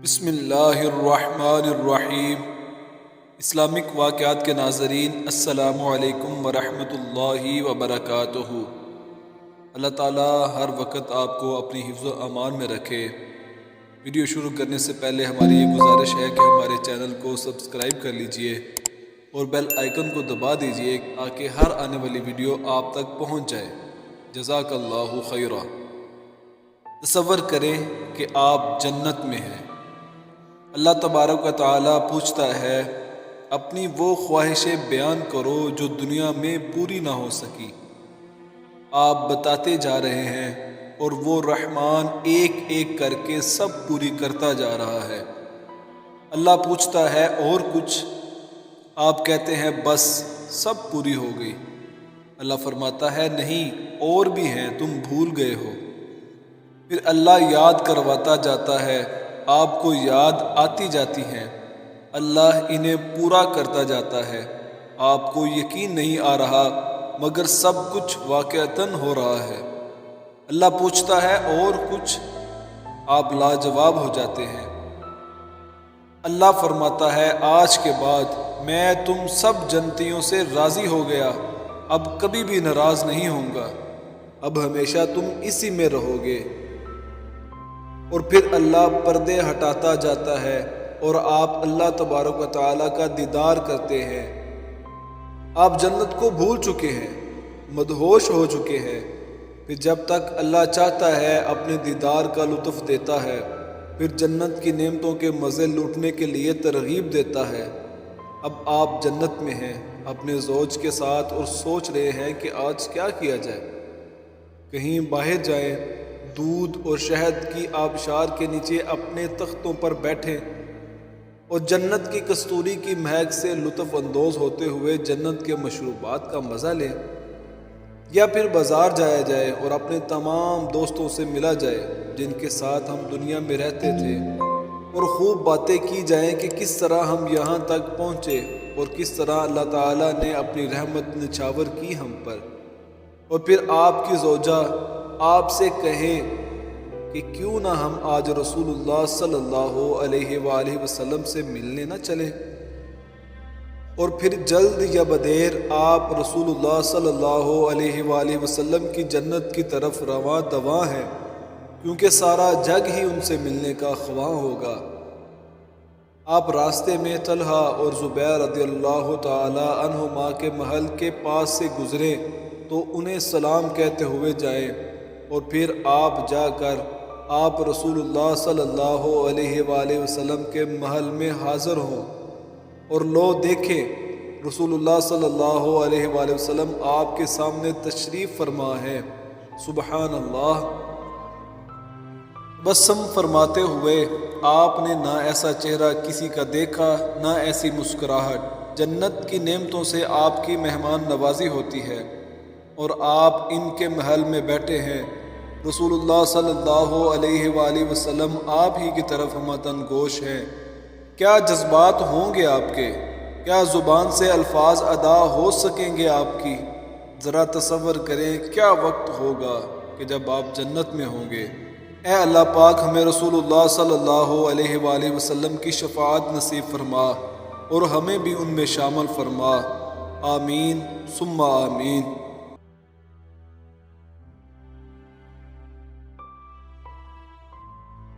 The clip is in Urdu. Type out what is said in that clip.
بسم اللہ الرحمن الرحیم۔ اسلامک واقعات کے ناظرین، السلام علیکم ورحمۃ اللہ وبرکاتہ۔ اللہ تعالیٰ ہر وقت آپ کو اپنی حفظ و امان میں رکھے۔ ویڈیو شروع کرنے سے پہلے ہماری یہ گزارش ہے کہ ہمارے چینل کو سبسکرائب کر لیجئے اور بیل آئیکن کو دبا دیجئے تاکہ ہر آنے والی ویڈیو آپ تک پہنچ جائے۔ جزاک اللہ خیرہ۔ تصور کریں کہ آپ جنت میں ہیں۔ اللہ تبارک و تعالیٰ پوچھتا ہے اپنی وہ خواہشیں بیان کرو جو دنیا میں پوری نہ ہو سکی۔ آپ بتاتے جا رہے ہیں اور وہ رحمان ایک ایک کر کے سب پوری کرتا جا رہا ہے۔ اللہ پوچھتا ہے اور کچھ؟ آپ کہتے ہیں بس سب پوری ہو گئی۔ اللہ فرماتا ہے نہیں، اور بھی ہیں، تم بھول گئے ہو۔ پھر اللہ یاد کرواتا جاتا ہے، آپ کو یاد آتی جاتی ہیں۔ اللہ انہیں پورا کرتا جاتا ہے، آپ کو یقین نہیں آ رہا مگر سب کچھ واقعتاً ہو رہا ہے۔ اللہ پوچھتا ہے اور کچھ؟ آپ لاجواب ہو جاتے ہیں۔ اللہ فرماتا ہے آج کے بعد میں تم سب جنتیوں سے راضی ہو گیا، اب کبھی بھی ناراض نہیں ہوں گا، اب ہمیشہ تم اسی میں رہو گے۔ اور پھر اللہ پردے ہٹاتا جاتا ہے اور آپ اللہ تبارک و تعالیٰ کا دیدار کرتے ہیں۔ آپ جنت کو بھول چکے ہیں، مدہوش ہو چکے ہیں۔ پھر جب تک اللہ چاہتا ہے اپنے دیدار کا لطف دیتا ہے، پھر جنت کی نعمتوں کے مزے لوٹنے کے لیے ترغیب دیتا ہے۔ اب آپ جنت میں ہیں اپنے زوج کے ساتھ اور سوچ رہے ہیں کہ آج کیا کیا جائے۔ کہیں باہر جائیں، دودھ اور شہد کی آبشار کے نیچے اپنے تختوں پر بیٹھیں اور جنت کی کستوری کی مہک سے لطف اندوز ہوتے ہوئے جنت کے مشروبات کا مزہ لیں، یا پھر بازار جایا جائے اور اپنے تمام دوستوں سے ملا جائے جن کے ساتھ ہم دنیا میں رہتے تھے، اور خوب باتیں کی جائیں کہ کس طرح ہم یہاں تک پہنچے اور کس طرح اللہ تعالیٰ نے اپنی رحمت نچھاور کی ہم پر۔ اور پھر آپ کی زوجہ آپ سے کہے کہ کیوں نہ ہم آج رسول اللہ صلی اللہ علیہ وآلہ وسلم سے ملنے نہ چلیں، اور پھر جلد یا بدیر آپ رسول اللہ صلی اللہ علیہ وآلہ وسلم کی جنت کی طرف رواں دواں ہیں، کیونکہ سارا جگ ہی ان سے ملنے کا خواہاں ہوگا۔ آپ راستے میں طلحہ اور زبیر رضی اللہ تعالی عنہما کے محل کے پاس سے گزریں تو انہیں سلام کہتے ہوئے جائیں، اور پھر آپ جا کر آپ رسول اللہ صلی اللہ علیہ وآلہ وسلم کے محل میں حاضر ہوں، اور لو دیکھیں رسول اللہ صلی اللہ علیہ وآلہ وسلم آپ کے سامنے تشریف فرما ہے۔ سبحان اللہ۔ بسم فرماتے ہوئے آپ نے نہ ایسا چہرہ کسی کا دیکھا، نہ ایسی مسکراہٹ۔ جنت کی نعمتوں سے آپ کی مہمان نوازی ہوتی ہے اور آپ ان کے محل میں بیٹھے ہیں۔ رسول اللہ صلی اللہ علیہ وآلہ وسلم آپ ہی کی طرف ہمتن گوش ہیں۔ کیا جذبات ہوں گے آپ کے؟ کیا زبان سے الفاظ ادا ہو سکیں گے آپ کی؟ ذرا تصور کریں کیا وقت ہوگا کہ جب آپ جنت میں ہوں گے۔ اے اللہ پاک ہمیں رسول اللہ صلی اللہ علیہ وآلہ وسلم کی شفاعت نصیب فرما اور ہمیں بھی ان میں شامل فرما۔ آمین ثم آمین۔